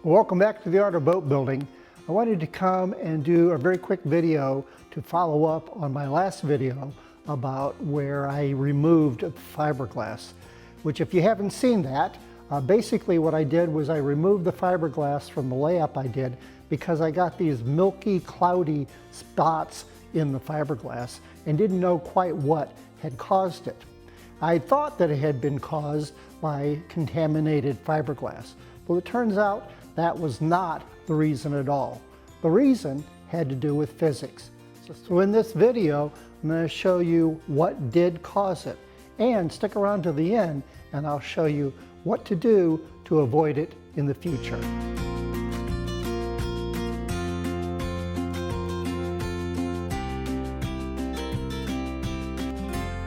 Welcome back to the Art of Boat Building. I wanted to come and do a very quick video to follow up on my last video about where I removed fiberglass, which if you haven't seen that, basically what I did was I removed the fiberglass from the layup I did because I got these milky, cloudy spots in the fiberglass and didn't know quite what had caused it. I thought that it had been caused by contaminated fiberglass. Well, it turns out that was not the reason at all. The reason had to do with physics. So in this video, I'm going to show you what did cause it. And stick around to the end and I'll show you what to do to avoid it in the future.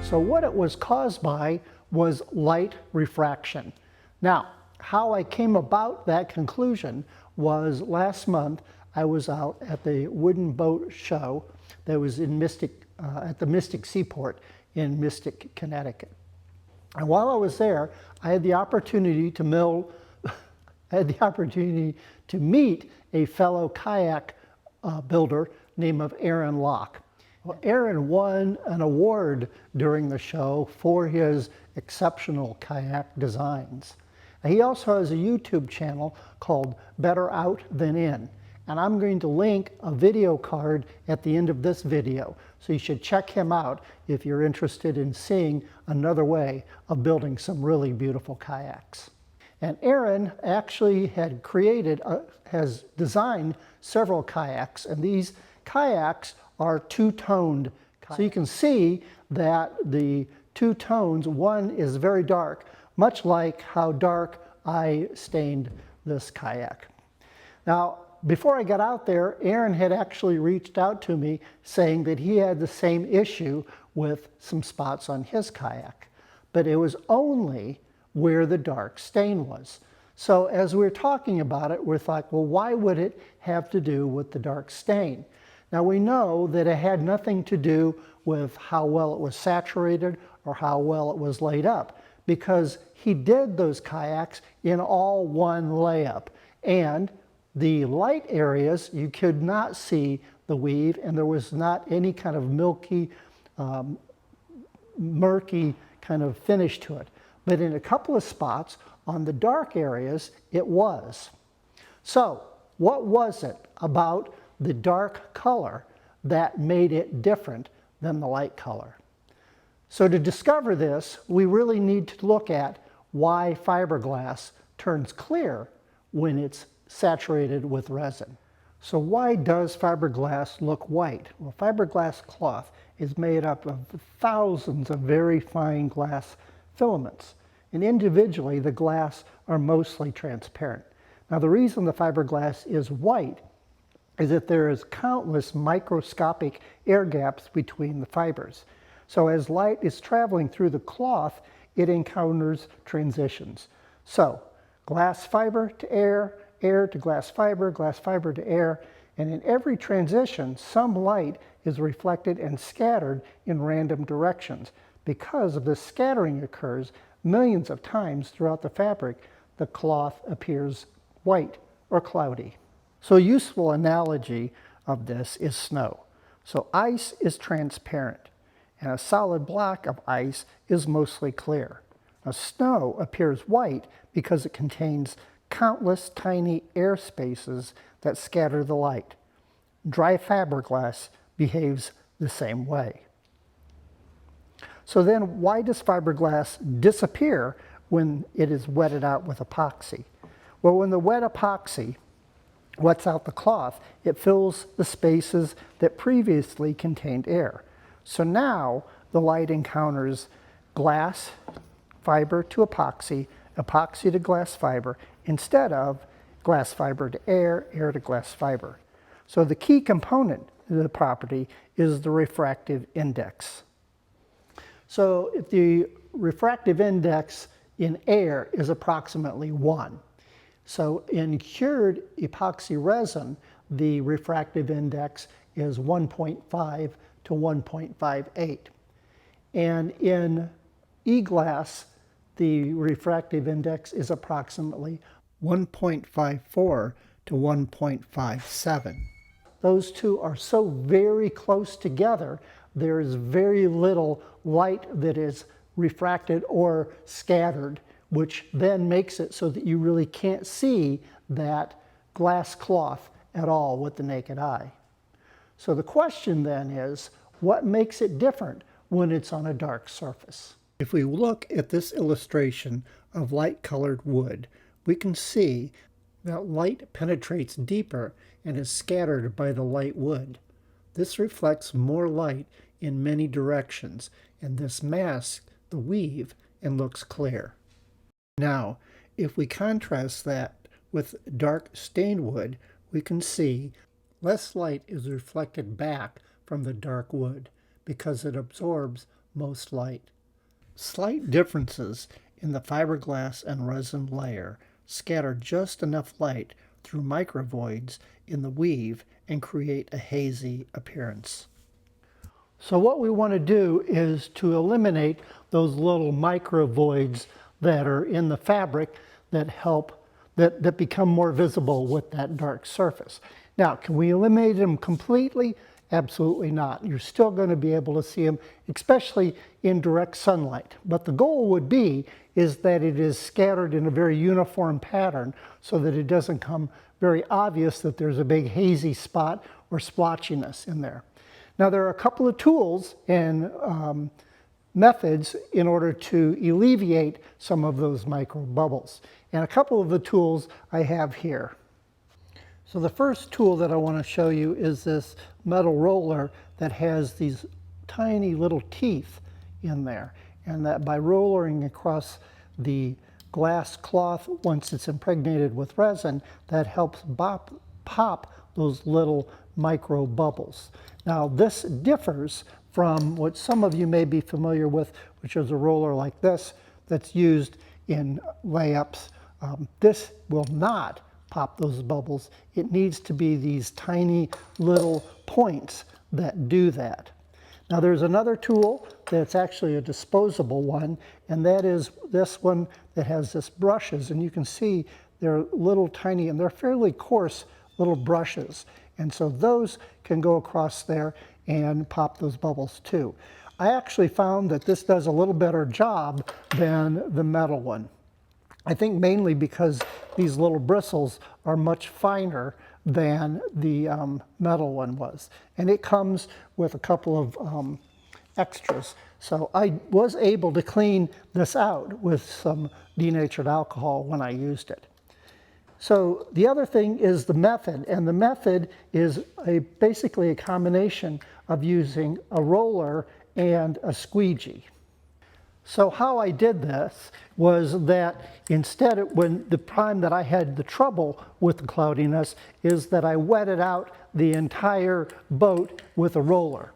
So what it was caused by was light refraction. Now, how I came about that conclusion was last month I was out at the wooden boat show that was in at the Mystic Seaport in Mystic, Connecticut. And while I was there, I had the opportunity to meet a fellow kayak builder named Aaron Locke. Well, Aaron won an award during the show for his exceptional kayak designs. He also has a YouTube channel called Better Out Than In, and I'm going to link a video card at the end of this video, so you should check him out if you're interested in seeing another way of building some really beautiful kayaks. And Aaron actually has designed several kayaks, and these kayaks are two-toned. So you can see that the two tones, one is very dark, much like how dark I stained this kayak. Now, before I got out there, Aaron had actually reached out to me saying that he had the same issue with some spots on his kayak, but it was only where the dark stain was. So as we were talking about it, we're like, well, why would it have to do with the dark stain? Now we know that it had nothing to do with how well it was saturated or how well it was laid up, because he did those kayaks in all one layup. And the light areas, you could not see the weave, and there was not any kind of milky, murky kind of finish to it. But in a couple of spots on the dark areas, it was. So what was it about the dark color that made it different than the light color? So to discover this, we really need to look at why fiberglass turns clear when it's saturated with resin. So why does fiberglass look white? Well, fiberglass cloth is made up of thousands of very fine glass filaments, and individually the glass are mostly transparent. Now the reason the fiberglass is white is that there is countless microscopic air gaps between the fibers. So as light is traveling through the cloth, it encounters transitions. So glass fiber to air, air to glass fiber to air, and in every transition, some light is reflected and scattered in random directions. Because of this scattering occurs millions of times throughout the fabric, the cloth appears white or cloudy. So a useful analogy of this is snow. So ice is transparent, and a solid block of ice is mostly clear. Now, snow appears white because it contains countless tiny air spaces that scatter the light. Dry fiberglass behaves the same way. So then why does fiberglass disappear when it is wetted out with epoxy? Well, when the wet epoxy wets out the cloth, it fills the spaces that previously contained air. So now the light encounters glass fiber to epoxy, epoxy to glass fiber, instead of glass fiber to air, air to glass fiber. So the key component of the property is the refractive index. So if the refractive index in air is approximately 1. So in cured epoxy resin, the refractive index is 1.5 to 1.58. And in e-glass, the refractive index is approximately 1.54 to 1.57. Those two are so very close together, there is very little light that is refracted or scattered, which then makes it so that you really can't see that glass cloth at all with the naked eye. So the question then is, what makes it different when it's on a dark surface? If we look at this illustration of light-colored wood, we can see that light penetrates deeper and is scattered by the light wood. This reflects more light in many directions, and this masks the weave and looks clear. Now, if we contrast that with dark stained wood, we can see less light is reflected back from the dark wood because it absorbs most light. Slight differences in the fiberglass and resin layer scatter just enough light through microvoids in the weave and create a hazy appearance. So what we want to do is to eliminate those little microvoids that are in the fabric that become more visible with that dark surface. Now, can we eliminate them completely? Absolutely not. You're still going to be able to see them, especially in direct sunlight. But the goal would be is that it is scattered in a very uniform pattern so that it doesn't come very obvious that there's a big hazy spot or splotchiness in there. Now, there are a couple of tools and methods in order to alleviate some of those micro bubbles. And a couple of the tools I have here. So the first tool that I want to show you is this metal roller that has these tiny little teeth in there. And that by rollering across the glass cloth, once it's impregnated with resin, that helps pop those little micro bubbles. Now this differs from what some of you may be familiar with, which is a roller like this that's used in layups. This will not pop those bubbles. It needs to be these tiny little points that do that. Now there's another tool that's actually a disposable one, and that is this one that has this brushes, and you can see they're little tiny and they're fairly coarse little brushes. And so those can go across there and pop those bubbles too. I actually found that this does a little better job than the metal one. I think mainly because these little bristles are much finer than the metal one was. And it comes with a couple of extras. So I was able to clean this out with some denatured alcohol when I used it. So the other thing is the method, and the method is basically a combination of using a roller and a squeegee. So how I did this was that instead, when the time that I had the trouble with the cloudiness is that I wetted out the entire boat with a roller.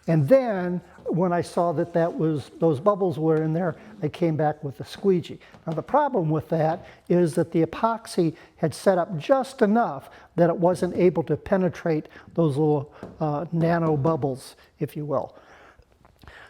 And then when I saw that those bubbles were in there, I came back with a squeegee. Now the problem with that is that the epoxy had set up just enough that it wasn't able to penetrate those little nano bubbles, if you will.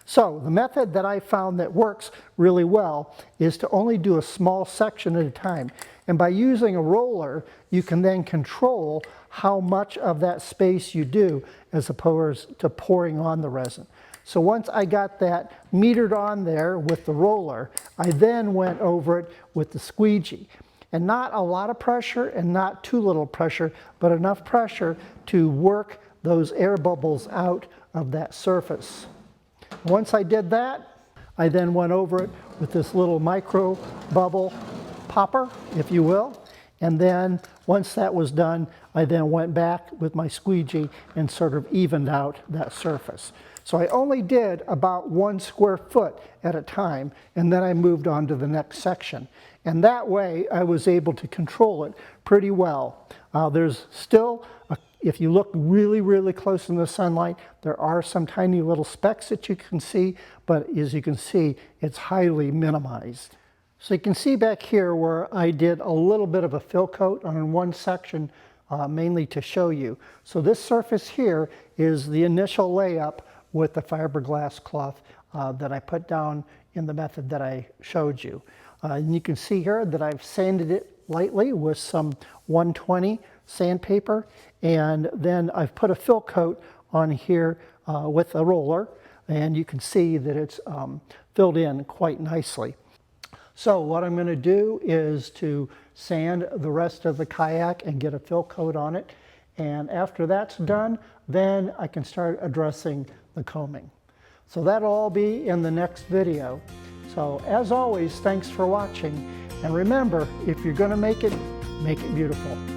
So the method that I found that works really well is to only do a small section at a time. And by using a roller, you can then control how much of that space you do as opposed to pouring on the resin. So once I got that metered on there with the roller, I then went over it with the squeegee. And not a lot of pressure and not too little pressure, but enough pressure to work those air bubbles out of that surface. Once I did that, I then went over it with this little micro bubble popper, if you will. And then once that was done, I then went back with my squeegee and sort of evened out that surface. So I only did about 1 square foot at a time, and then I moved on to the next section. And that way I was able to control it pretty well. There's still, if you look really, really close in the sunlight, there are some tiny little specks that you can see, but as you can see, it's highly minimized. So you can see back here where I did a little bit of a fill coat on one section, mainly to show you. So this surface here is the initial layup with the fiberglass cloth that I put down in the method that I showed you. And you can see here that I've sanded it lightly with some 120 sandpaper, and then I've put a fill coat on here with a roller, and you can see that it's filled in quite nicely. So what I'm going to do is to sand the rest of the Kayak and get a fill coat on it, and after that's done, then I can start addressing the combing. So that'll all be in the next video. So as always, thanks for watching, and remember, if you're going to make it beautiful.